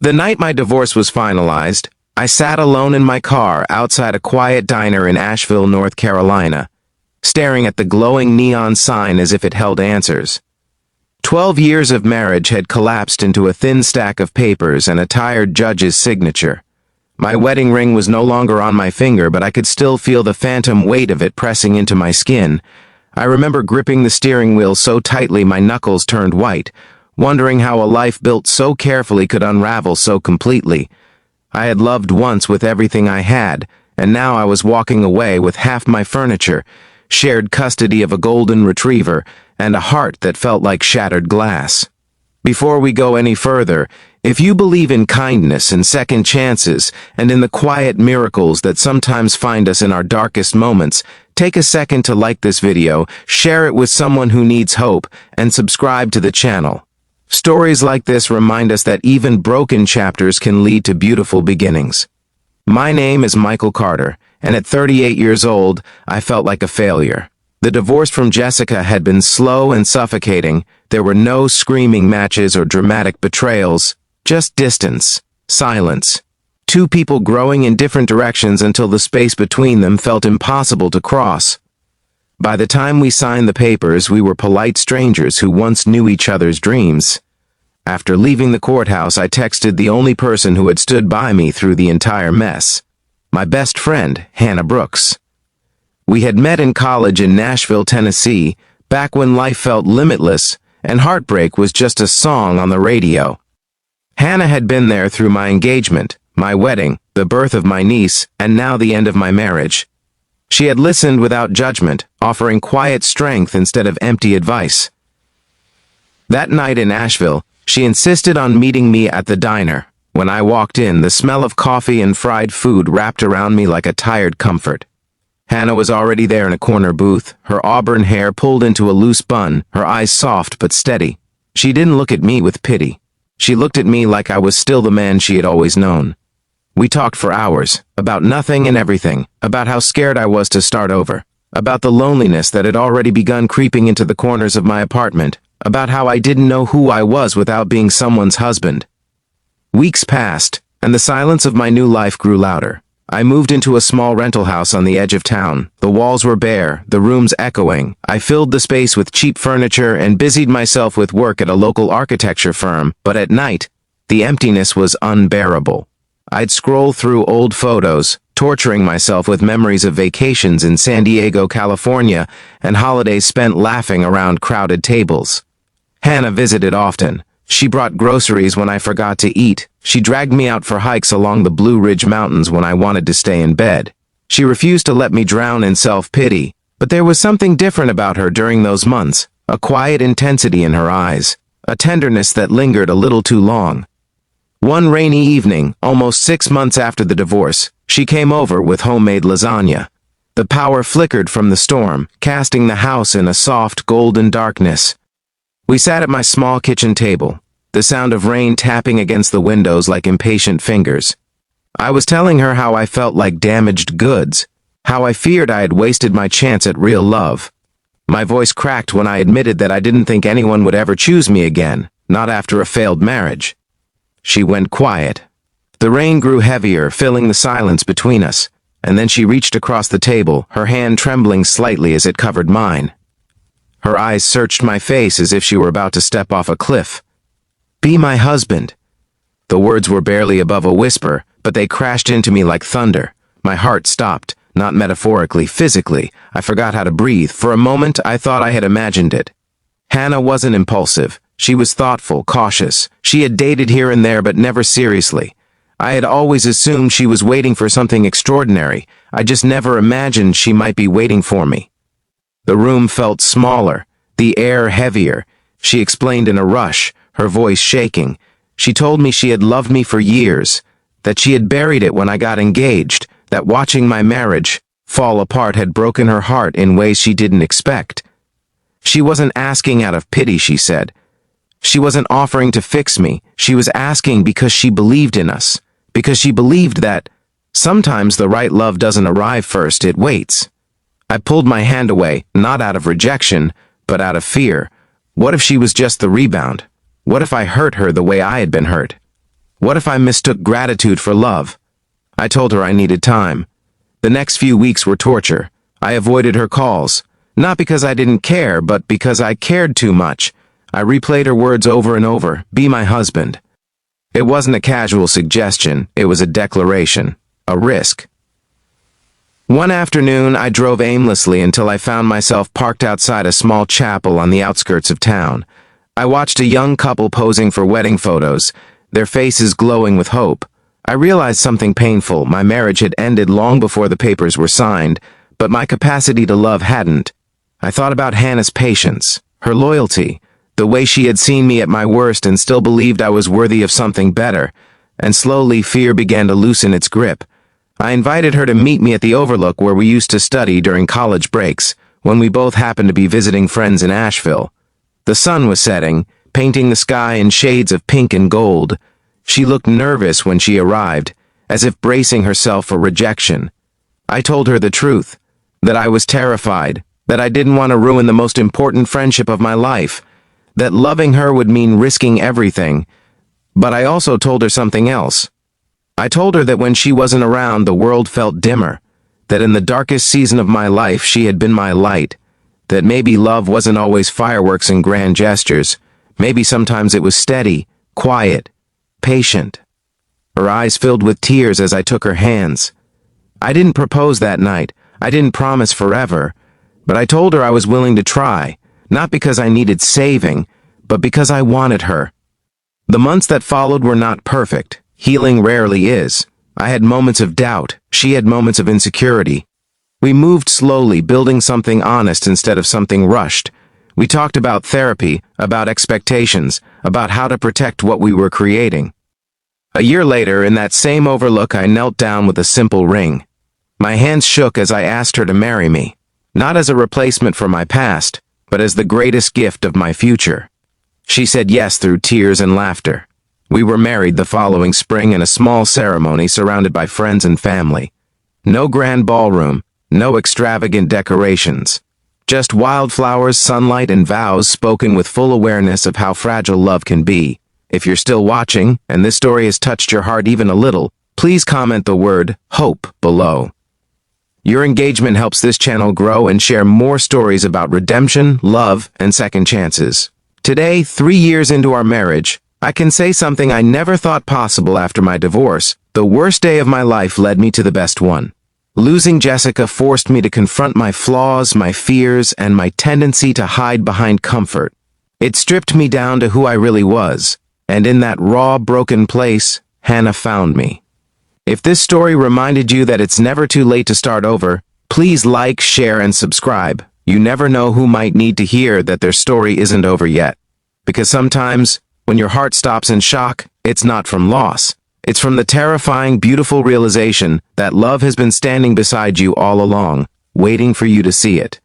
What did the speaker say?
The night my divorce was finalized, I sat alone in my car outside a quiet diner in Asheville, North Carolina, staring at the glowing neon sign as if it held answers. 12 years of marriage had collapsed into a thin stack of papers and a tired judge's signature. My wedding ring was no longer on my finger, but I could still feel the phantom weight of it pressing into my skin. I remember gripping the steering wheel so tightly my knuckles turned white, wondering how a life built so carefully could unravel so completely. I had loved once with everything I had, and now I was walking away with half my furniture, shared custody of a golden retriever, and a heart that felt like shattered glass. Before we go any further, if you believe in kindness and second chances, and in the quiet miracles that sometimes find us in our darkest moments, take a second to like this video, share it with someone who needs hope, and subscribe to the channel. Stories like this remind us that even broken chapters can lead to beautiful beginnings. My name is Michael Carter, and at 38 years old, I felt like a failure. The divorce from Jessica had been slow and suffocating. There were no screaming matches or dramatic betrayals, just distance, silence. Two people growing in different directions until the space between them felt impossible to cross. By the time we signed the papers, we were polite strangers who once knew each other's dreams. After leaving the courthouse, I texted the only person who had stood by me through the entire mess. My best friend, Hannah Brooks. We had met in college in Nashville, Tennessee, back when life felt limitless, and heartbreak was just a song on the radio. Hannah had been there through my engagement, my wedding, the birth of my niece, and now the end of my marriage. She had listened without judgment, offering quiet strength instead of empty advice. That night in Asheville, she insisted on meeting me at the diner. When I walked in, the smell of coffee and fried food wrapped around me like a tired comfort. Hannah was already there in a corner booth, her auburn hair pulled into a loose bun, her eyes soft but steady. She didn't look at me with pity. She looked at me like I was still the man she had always known. We talked for hours, about nothing and everything, about how scared I was to start over, about the loneliness that had already begun creeping into the corners of my apartment, about how I didn't know who I was without being someone's husband. Weeks passed, and the silence of my new life grew louder. I moved into a small rental house on the edge of town. The walls were bare, the rooms echoing. I filled the space with cheap furniture and busied myself with work at a local architecture firm, but at night, the emptiness was unbearable. I'd scroll through old photos, torturing myself with memories of vacations in San Diego, California, and holidays spent laughing around crowded tables. Hannah visited often. She brought groceries when I forgot to eat. She dragged me out for hikes along the Blue Ridge Mountains when I wanted to stay in bed. She refused to let me drown in self-pity, but there was something different about her during those months, a quiet intensity in her eyes, a tenderness that lingered a little too long. One rainy evening, almost 6 months after the divorce, she came over with homemade lasagna. The power flickered from the storm, casting the house in a soft, golden darkness. We sat at my small kitchen table, the sound of rain tapping against the windows like impatient fingers. I was telling her how I felt like damaged goods, how I feared I had wasted my chance at real love. My voice cracked when I admitted that I didn't think anyone would ever choose me again, not after a failed marriage. She went quiet. The rain grew heavier, filling the silence between us, and then she reached across the table, her hand trembling slightly as it covered mine. Her eyes searched my face as if she were about to step off a cliff. "Be my husband." The words were barely above a whisper, but they crashed into me like thunder. My heart stopped, not metaphorically, physically. I forgot how to breathe. For a moment, I thought I had imagined it. Hannah wasn't impulsive. She was thoughtful, cautious. She had dated here and there, but never seriously. I had always assumed she was waiting for something extraordinary. I just never imagined she might be waiting for me. The room felt smaller, the air heavier. She explained in a rush, her voice shaking. She told me she had loved me for years, that she had buried it when I got engaged, that watching my marriage fall apart had broken her heart in ways she didn't expect. She wasn't asking out of pity, she said. She wasn't offering to fix me. She was asking because she believed in us, because she believed that sometimes the right love doesn't arrive first, it waits. I pulled my hand away, not out of rejection, but out of fear. What if she was just the rebound? What if I hurt her the way I had been hurt? What if I mistook gratitude for love? I told her I needed time. The next few weeks were torture. I avoided her calls, not because I didn't care, but because I cared too much. I replayed her words over and over, "Be my husband." It wasn't a casual suggestion, it was a declaration, a risk. One afternoon, I drove aimlessly until I found myself parked outside a small chapel on the outskirts of town. I watched a young couple posing for wedding photos, their faces glowing with hope. I realized something painful. My marriage had ended long before the papers were signed, but my capacity to love hadn't. I thought about Hannah's patience, her loyalty, the way she had seen me at my worst and still believed I was worthy of something better, and slowly fear began to loosen its grip. I invited her to meet me at the Overlook where we used to study during college breaks, when we both happened to be visiting friends in Asheville. The sun was setting, painting the sky in shades of pink and gold. She looked nervous when she arrived, as if bracing herself for rejection. I told her the truth, that I was terrified, that I didn't want to ruin the most important friendship of my life, that loving her would mean risking everything. But I also told her something else. I told her that when she wasn't around, the world felt dimmer, that in the darkest season of my life she had been my light, that maybe love wasn't always fireworks and grand gestures, maybe sometimes it was steady, quiet, patient. Her eyes filled with tears as I took her hands. I didn't propose that night, I didn't promise forever, but I told her I was willing to try, not because I needed saving, but because I wanted her. The months that followed were not perfect. Healing rarely is. I had moments of doubt. She had moments of insecurity. We moved slowly, building something honest instead of something rushed. We talked about therapy, about expectations, about how to protect what we were creating. A year later, in that same Overlook, I knelt down with a simple ring. My hands shook as I asked her to marry me, not as a replacement for my past, but as the greatest gift of my future. She said yes through tears and laughter. We were married the following spring in a small ceremony surrounded by friends and family. No grand ballroom, no extravagant decorations. Just wildflowers, sunlight, and vows spoken with full awareness of how fragile love can be. If you're still watching, and this story has touched your heart even a little, please comment the word HOPE below. Your engagement helps this channel grow and share more stories about redemption, love, and second chances. Today, 3 years into our marriage, I can say something I never thought possible after my divorce. The worst day of my life led me to the best one. Losing Jessica forced me to confront my flaws, my fears, and my tendency to hide behind comfort. It stripped me down to who I really was, and in that raw, broken place, Hannah found me. If this story reminded you that it's never too late to start over, please like, share, and subscribe. You never know who might need to hear that their story isn't over yet. Because sometimes, when your heart stops in shock, it's not from loss. It's from the terrifying, beautiful realization that love has been standing beside you all along, waiting for you to see it.